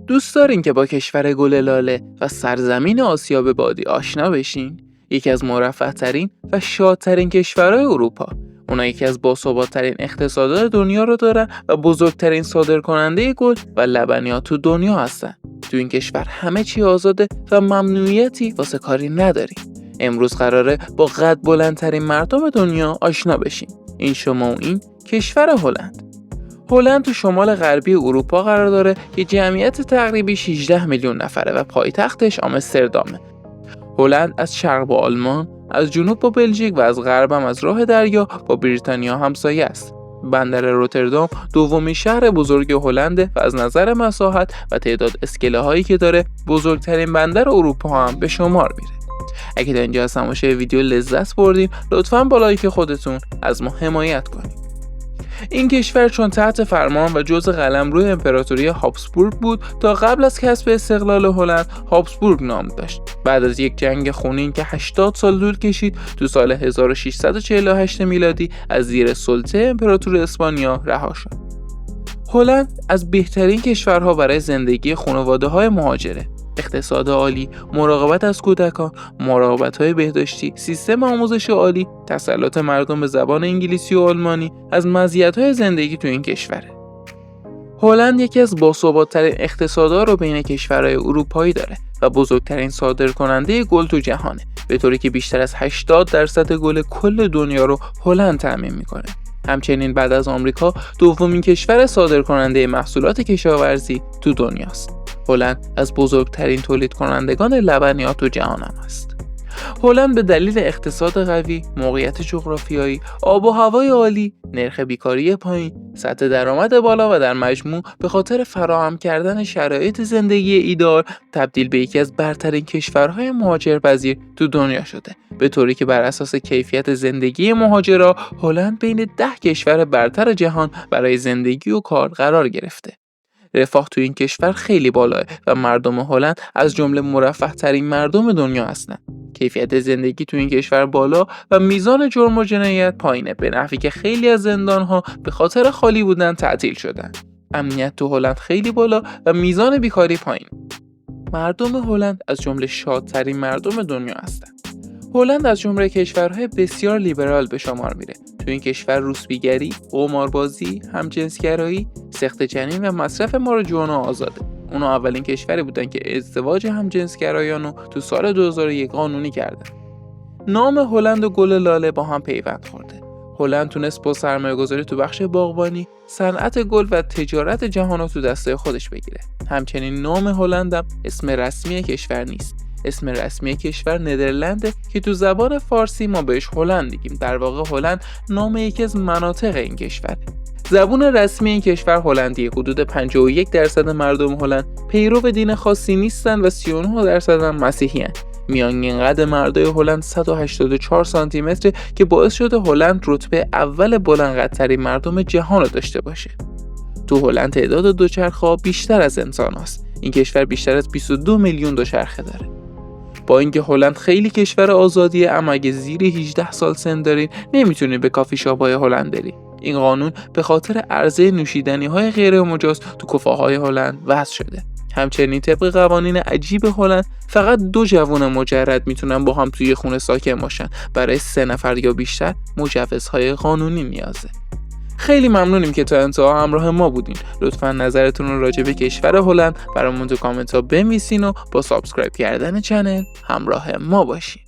دوست دارین که با کشور گل لاله و سرزمین آسیاب بادی آشنا بشین؟ یکی از مرفه‌ترین و شادترین کشورهای اروپا. اونا یکی از باثبات‌ترین اقتصادات دنیا رو دارن و بزرگترین صادرکننده گل و لبنیات تو دنیا هستن. تو این کشور همه چی آزاده و ممنوعیتی واسه کاری نداری. امروز قراره با قد بلندترین مردم دنیا آشنا بشیم. این شما و این کشور هلند. هلند تو شمال غربی اروپا قرار داره که جمعیت تقریبی 16 میلیون نفره و پایتختش آمستردامه. هلند از شرق با آلمان، از جنوب با بلژیک و از غرب هم از راه دریا با بریتانیا همسایه است. بندر روتردام دومین شهر بزرگ هلنده و از نظر مساحت و تعداد اسکله هایی که داره بزرگترین بندر اروپا هم به شمار میره. اگه تا اینجا از تماشای ویدیو لذت بردین لطفاً با لایک خودتون از ما حمایت کنید. این کشور چون تحت فرمان و جزء قلمرو امپراتوری هابسبورگ بود تا قبل از کسب استقلال هلند هابسبورگ نام داشت. بعد از یک جنگ خونین که 80 سال طول کشید تو سال 1648 میلادی از زیر سلطه امپراتور اسپانیا رها شد. هلند از بهترین کشورها برای زندگی خانواده‌های مهاجره. اقتصاد عالی، مراقبت از کودکان، مراقبت‌های بهداشتی، سیستم آموزش عالی، تسلط مردم به زبان انگلیسی و آلمانی از مزیت‌های زندگی تو این کشوره. هلند یکی از باثبات‌ترین اقتصادها رو بین کشورهای اروپایی داره و بزرگترین صادرکننده گل تو جهانه، به طوری که بیشتر از 80% گل کل دنیا رو هلند تامین می‌کنه. همچنین بعد از آمریکا دومین کشور صادرکننده محصولات کشاورزی تو دنیاست. هلند از بزرگترین تولید کنندگان لبنیات تو جهان هم است. هلند به دلیل اقتصاد قوی، موقعیت جغرافیایی، آب و هوای عالی، نرخ بیکاری پایین، سطح درآمد بالا و در مجموع به خاطر فراهم کردن شرایط زندگی ایدئال تبدیل به یکی از برترین کشورهای مهاجرپذیر تو دنیا شده، به طوری که بر اساس کیفیت زندگی مهاجرا هلند بین 10 کشور برتر جهان برای زندگی و کار قرار گرفته. رفاه تو این کشور خیلی بالاه و مردم هلند از جمله مرفه‌ترین مردم دنیا هستند. کیفیت زندگی تو این کشور بالا و میزان جرم و جنایت پایینه، به نحوی که خیلی از زندان‌ها به خاطر خالی بودن تعطیل شدن. امنیت تو هلند خیلی بالا و میزان بیکاری پایین. مردم هلند از جمله شادترین مردم دنیا هستند. هلند از جمله کشورهای بسیار لیبرال به شمار میره. تو این کشور روسبیگری، قماربازی، همجنسگرایی، سقط جنین و مصرف ماریجوانا آزاده. اونا اولین کشوری بودن که ازدواج همجنسگرایان رو تو سال 2001 قانونی کردن. نام هلند و گل لاله با هم پیوند خورده. هلند تونست با سرمایه‌گذاری تو بخش باغبانی، صنعت گل و تجارت جهان رو تو دسته خودش بگیره. همچنین نام هلند هم اسم رسمی کشور نیست. اسم رسمی کشور ندرلنده که تو زبان فارسی ما بهش هلند میگیم. در واقع هلند نام یکی از مناطق این کشور. زبان رسمی این کشور هلندیه. حدود 51% مردم هلند پیرو دین خاصی نیستن و 39% هم مسیحی هستند. میانگین قد مردای هلند 184 سانتی متر که باعث شده هلند رتبه اول بلندقدترین مردم جهان رو داشته باشه. تو هلند تعداد دوچرخه‌ها بیشتر از انسان هست. این کشور بیشتر از 22 میلیون دوچرخه داره. با اینکه هلند خیلی کشور آزادیه، اما اگه زیر 18 سال سن دارین نمیتونید به کافی شاپ‌های هلند برید. این قانون به خاطر عرضه نوشیدنی‌های غیر مجاز تو کافه‌های هلند وضع شده. همچنین طبق قوانین عجیب هلند فقط 2 جوان مجرد میتونن با هم توی خونه ساکن باشن. برای 3 نفر یا بیشتر مجوزهای قانونی نیازه. خیلی ممنونیم که تا انتها همراه ما بودین. لطفاً نظرتون رو راجع به کشور هلند برامون تو کامنت ها بنویسین و با سابسکرایب کردن چنل همراه ما باشین.